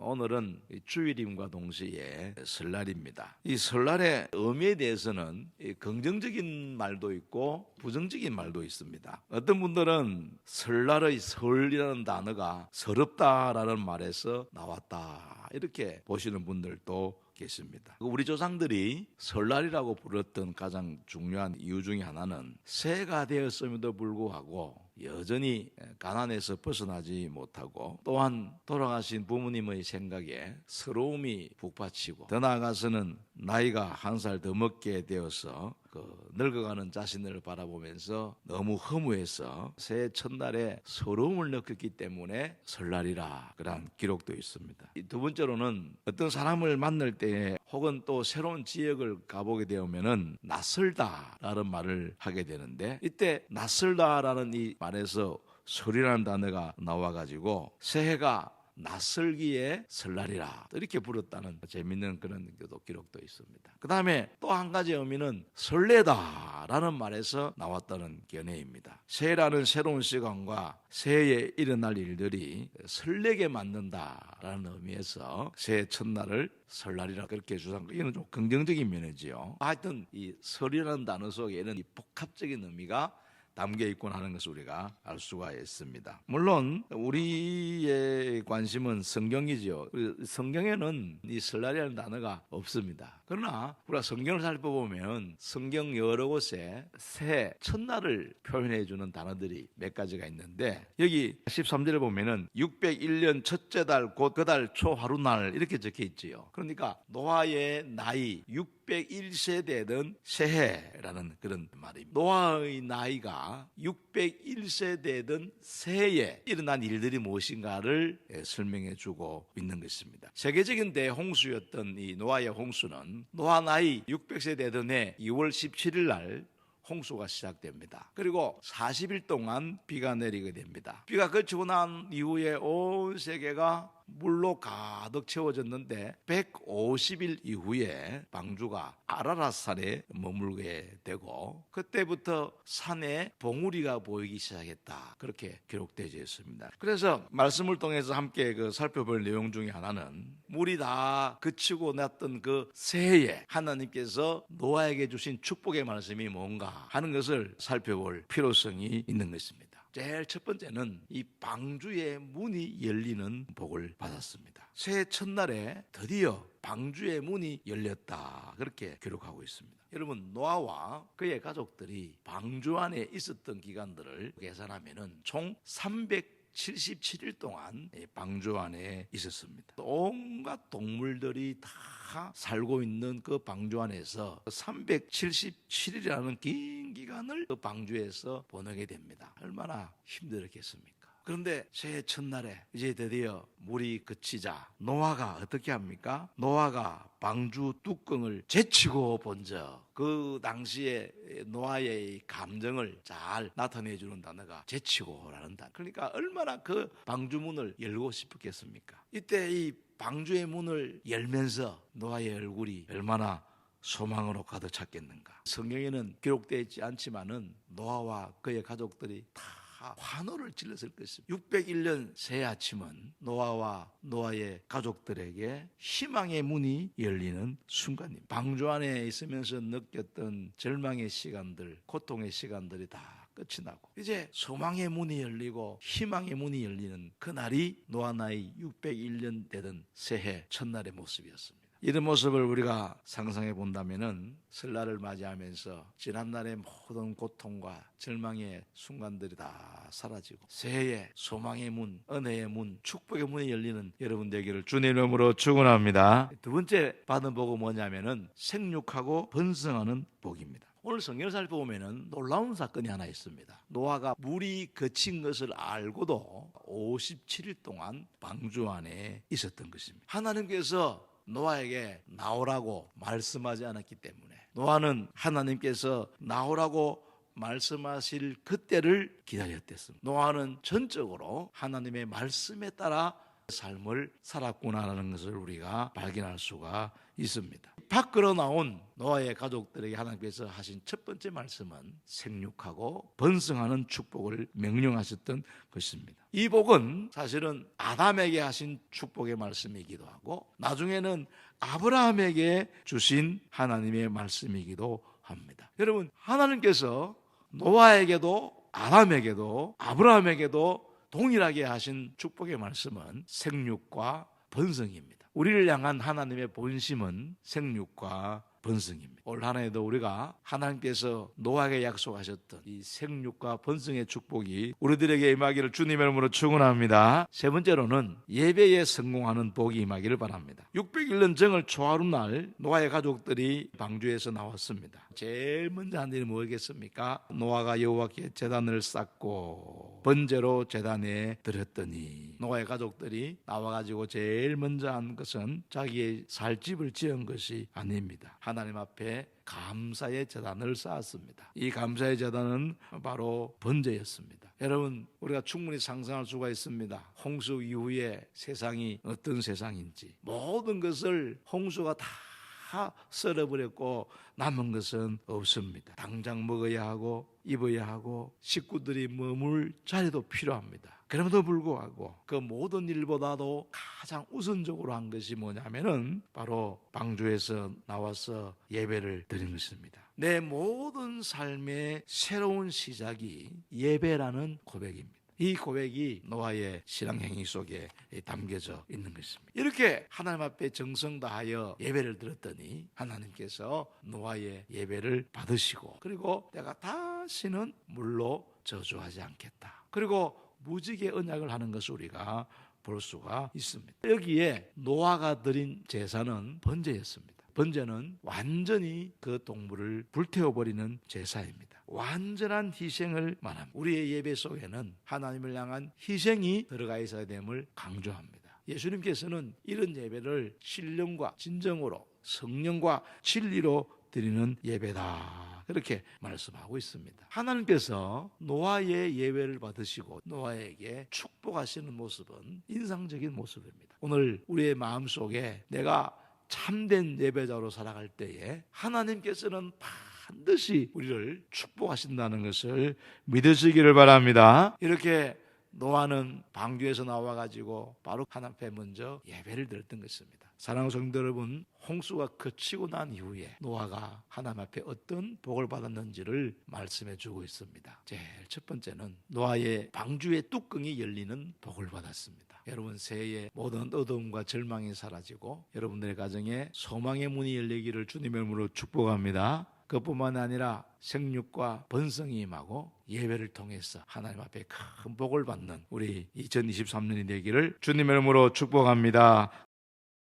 오늘은 주일임과 동시에 설날입니다. 이 설날의 의미에 대해서는 긍정적인 말도 있고 부정적인 말도 있습니다. 어떤 분들은 설날의 설이라는 단어가 서럽다라는 말에서 나왔다 이렇게 보시는 분들도 계십니다. 우리 조상들이 설날이라고 불렀던 가장 중요한 이유 중에 하나는 새해가 되었음에도 불구하고 여전히 가난에서 벗어나지 못하고 또한 돌아가신 부모님의 생각에 서러움이 북받치고 더 나아가서는 나이가 한 살 더 먹게 되어서 늙어가는 자신을 바라보면서 너무 허무해서 새해 첫날에 서러움을 느꼈기 때문에 설날이라 그런 기록도 있습니다. 두 번째로는 어떤 사람을 만날 때 혹은 또 새로운 지역을 가보게 되면은 낯설다라는 말을 하게 되는데 이때 낯설다라는 이 말에서 설이라는 단어가 나와가지고 새해가 낯설기에 설날이라 이렇게 부르다는 재밌는 그런 기록도 있습니다. 그 다음에 또 한 가지 의미는 설레다라는 말에서 나왔다는 견해입니다. 새해라는 새로운 시간과 새해에 일어날 일들이 설레게 만든다라는 의미에서 새해 첫날을 설날이라 그렇게 주장하고 이건 좀 긍정적인 면이지요. 하여튼 이 설이라는 단어 속에는 이 복합적인 의미가 담겨 있곤 하는 것을 우리가 알 수가 있습니다. 물론 우리의 관심은 성경이죠. 성경에는 이 설날이라는 단어가 없습니다. 그러나 우리가 성경을 살펴보면 성경 여러 곳에 새해 첫날을 표현해 주는 단어들이 몇 가지가 있는데 여기 13절에 보면은 601년 첫째 달 곧 그 달 초 하루날 이렇게 적혀 있지요. 그러니까 노아의 나이 601세 되던 새해라는 그런 말입니다. 노아의 나이가 601세 되던 새해에 일어난 일들이 무엇인가를 설명해 주고 있는 것입니다. 세계적인 대홍수였던 이 노아의 홍수는 노아 나이 600세 되던 해 2월 17일 날 홍수가 시작됩니다. 그리고 40일 동안 비가 내리게 됩니다. 비가 그치고 난 이후에 온 세계가 물로 가득 채워졌는데 150일 이후에 방주가 아라랏산에 머물게 되고 그때부터 산에 봉우리가 보이기 시작했다. 그렇게 기록되어 있습니다. 그래서 말씀을 통해서 함께 살펴볼 내용 중에 하나는 물이 다 그치고 났던 그 새해에 하나님께서 노아에게 주신 축복의 말씀이 뭔가 하는 것을 살펴볼 필요성이 있는 것입니다. 제일 첫 번째는 이 방주의 문이 열리는 복을 받았습니다. 새해 첫날에 드디어 방주의 문이 열렸다 그렇게 기록하고 있습니다. 여러분 노아와 그의 가족들이 방주 안에 있었던 기간들을 계산하면은 총 377일 동안 방주 안에 있었습니다. 온갖 동물들이 다 살고 있는 그 방주 안에서 377일이라는 긴 기간을 그 방주에서 보내게 됩니다. 얼마나 힘들었겠습니까? 그런데 새해 첫날에 이제 드디어 물이 그치자 노아가 어떻게 합니까? 노아가 방주 뚜껑을 제치고 본적 그 당시에 노아의 감정을 잘 나타내 주는 단어가 제치고라는 단어. 그러니까 얼마나 그 방주 문을 열고 싶었겠습니까? 이때 이 방주의 문을 열면서 노아의 얼굴이 얼마나 소망으로 가득 찼겠는가. 성경에는 기록되어 있지 않지만은 노아와 그의 가족들이 다 환호를 질렀을 것입니다. 601년 새해 아침은 노아와 노아의 가족들에게 희망의 문이 열리는 순간입니다. 방주 안에 있으면서 느꼈던 절망의 시간들, 고통의 시간들이 다 끝이 나고 이제 소망의 문이 열리고 희망의 문이 열리는 그날이 노아 나이 601년 되던 새해 첫날의 모습이었습니다. 이런 모습을 우리가 상상해 본다면은 설날을 맞이하면서 지난날의 모든 고통과 절망의 순간들이 다 사라지고 새해의 소망의 문, 은혜의 문, 축복의 문이 열리는 여러분 되기를 주님의 이름으로 축원합니다. 두 번째 받은 복은 뭐냐면은 생육하고 번성하는 복입니다. 오늘 성경을 살펴보면 놀라운 사건이 하나 있습니다. 노아가 물이 그친 것을 알고도 57일 동안 방주 안에 있었던 것입니다. 하나님께서 노아에게 나오라고 말씀하지 않았기 때문에 노아는 하나님께서 나오라고 말씀하실 그때를 기다렸댔습니다. 노아는 전적으로 하나님의 말씀에 따라 삶을 살았구나라는 것을 우리가 발견할 수가 있습니다. 밖으로 나온 노아의 가족들에게 하나님께서 하신 첫 번째 말씀은 생육하고 번성하는 축복을 명령하셨던 것입니다. 이 복은 사실은 아담에게 하신 축복의 말씀이기도 하고 나중에는 아브라함에게 주신 하나님의 말씀이기도 합니다. 여러분, 하나님께서 노아에게도 아담에게도 아브라함에게도 동일하게 하신 축복의 말씀은 생육과 번성입니다. 우리를 향한 하나님의 본심은 생육과 번성입니다. 올 한 해도 우리가 하나님께서 노아에게 약속하셨던 이 생육과 번성의 축복이 우리들에게 임하기를 주님의 이름으로 축원합니다. 세 번째로는 예배에 성공하는 복이 임하기를 바랍니다. 601년 정월 초하룻날 노아의 가족들이 방주에서 나왔습니다. 제일 먼저 한 일이 뭐겠습니까? 노아가 여호와께 제단을 쌓고 번제로 제단에 드렸더니 노아의 가족들이 나와가지고 제일 먼저 한 것은 자기의 살 집을 지은 것이 아닙니다. 하나님 앞에 감사의 제단을 쌓았습니다. 이 감사의 제단은 바로 번제였습니다. 여러분, 우리가 충분히 상상할 수가 있습니다. 홍수 이후에 세상이 어떤 세상인지. 모든 것을 홍수가 다 썰어버렸고 남은 것은 없습니다. 당장 먹어야 하고 입어야 하고 식구들이 머물 자리도 필요합니다. 그럼에도 불구하고 그 모든 일보다도 가장 우선적으로 한 것이 뭐냐면은 바로 방주에서 나와서 예배를 드린 것입니다. 내 모든 삶의 새로운 시작이 예배라는 고백입니다. 이 고백이 노아의 신앙행위 속에 담겨져 있는 것입니다. 이렇게 하나님 앞에 정성 다하여 예배를 드렸더니 하나님께서 노아의 예배를 받으시고 그리고 내가 다시는 물로 저주하지 않겠다. 그리고 무지개 언약을 하는 것을 우리가 볼 수가 있습니다. 여기에 노아가 드린 제사는 번제였습니다. 번제는 완전히 그 동물을 불태워버리는 제사입니다. 완전한 희생을 말합니다. 우리의 예배 속에는 하나님을 향한 희생이 들어가 있어야 됨을 강조합니다. 예수님께서는 이런 예배를 신령과 진정으로 성령과 진리로 드리는 예배다, 그렇게 말씀하고 있습니다. 하나님께서 노아의 예배를 받으시고 노아에게 축복하시는 모습은 인상적인 모습입니다. 오늘 우리의 마음속에 내가 참된 예배자로 살아갈 때에 하나님께서는 반드시 우리를 축복하신다는 것을 믿으시기를 바랍니다. 이렇게 노아는 방주에서 나와가지고 바로 하나님 앞에 먼저 예배를 드렸던 것입니다. 사랑하는 성도 여러분, 홍수가 그치고 난 이후에 노아가 하나님 앞에 어떤 복을 받았는지를 말씀해 주고 있습니다. 제일 첫 번째는 노아의 방주의 뚜껑이 열리는 복을 받았습니다. 여러분, 새해에 모든 어두움과 절망이 사라지고 여러분들의 가정에 소망의 문이 열리기를 주님의 이름으로 축복합니다. 그뿐만 아니라 생육과 번성이 임하고 예배를 통해서 하나님 앞에 큰 복을 받는 우리 2023년이 되기를 주님의 이름으로 축복합니다.